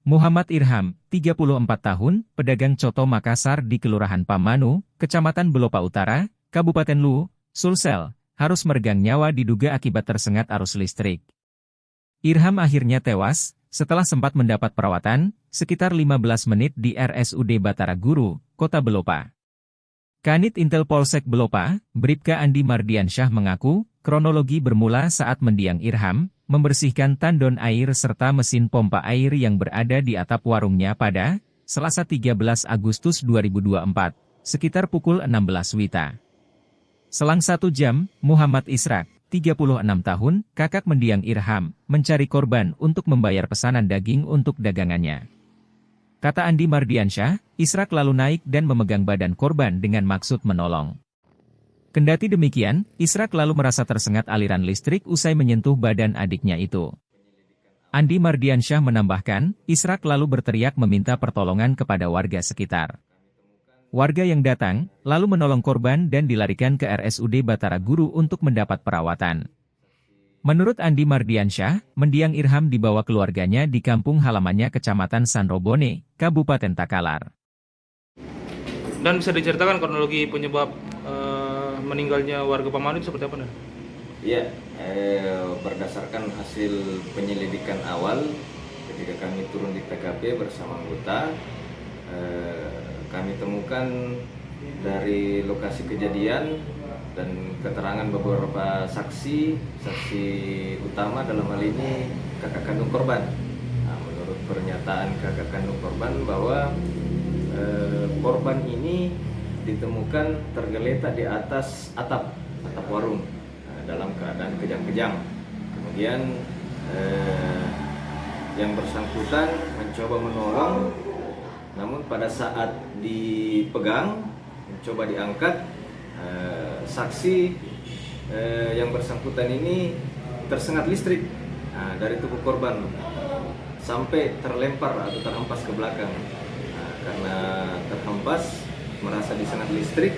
Muhammad Irham, 34 tahun, pedagang coto Makassar di Kelurahan Pamanu, Kecamatan Belopa Utara, Kabupaten Luwu, Sulsel, harus meregang nyawa diduga akibat tersengat arus listrik. Irham akhirnya tewas, setelah sempat mendapat perawatan, sekitar 15 menit di RSUD Batara Guru, Kota Belopa. Kanit Intel Polsek Belopa, Bribka Andi Mardiansyah mengaku, kronologi bermula saat mendiang Irham, membersihkan tandon air serta mesin pompa air yang berada di atap warungnya pada Selasa 13 Agustus 2024, sekitar pukul 16 WITA. Selang 1 jam, Muhammad Israk, 36 tahun, kakak mendiang Irham, mencari korban untuk membayar pesanan daging untuk dagangannya. Kata Andi Mardiansyah, Israk lalu naik dan memegang badan korban dengan maksud menolong. Kendati demikian, Israk lalu merasa tersengat aliran listrik usai menyentuh badan adiknya itu. Andi Mardiansyah menambahkan, Israk lalu berteriak meminta pertolongan kepada warga sekitar. Warga yang datang, lalu menolong korban dan dilarikan ke RSUD Batara Guru untuk mendapat perawatan. Menurut Andi Mardiansyah, mendiang Irham dibawa keluarganya di kampung halamannya Kecamatan Sanrobone, Kabupaten Takalar. Dan bisa diceritakan kronologi penyebab meninggalnya warga Pamanu itu seperti apa? Iya, berdasarkan hasil penyelidikan awal, ketika kami turun di TKP bersama anggota, kami temukan dari lokasi kejadian dan keterangan beberapa saksi utama dalam hal ini kakak kandung korban. Nah, menurut pernyataan kakak kandung korban bahwa korban ini ditemukan tergeletak di atas atap warung dalam keadaan kejang-kejang. Kemudian yang bersangkutan mencoba menolong, namun pada saat dipegang, mencoba diangkat, saksi yang bersangkutan ini tersengat listrik dari tubuh korban sampai terlempar atau terhempas ke belakang. Karena terhempas, merasa disengat listrik,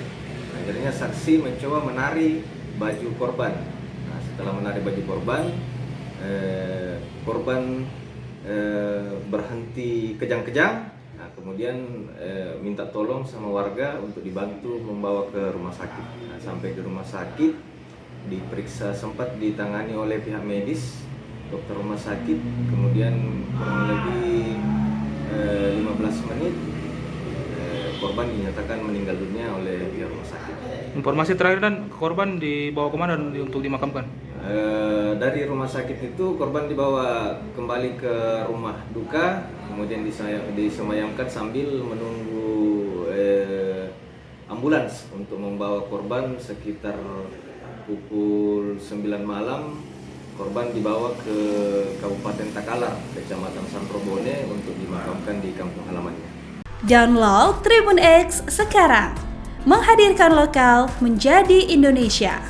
akhirnya saksi mencoba menarik baju korban. Setelah menarik baju korban, korban berhenti kejang-kejang. Kemudian minta tolong sama warga untuk dibantu membawa ke rumah sakit. Sampai di rumah sakit, diperiksa, sempat ditangani oleh pihak medis, dokter rumah sakit. Kemudian kurang lebih 15 menit, korban dinyatakan meninggal dunia oleh pihak rumah sakit. Informasi terakhir, dan korban dibawa kemana untuk dimakamkan? Dari rumah sakit itu korban dibawa kembali ke rumah duka, kemudian disemayamkan sambil menunggu ambulans untuk membawa korban. Sekitar pukul 9 malam, korban dibawa ke Kabupaten Takalar, Kecamatan Sanrobone untuk dimakamkan di kampung halamannya. Download Tribun X sekarang, menghadirkan lokal menjadi Indonesia.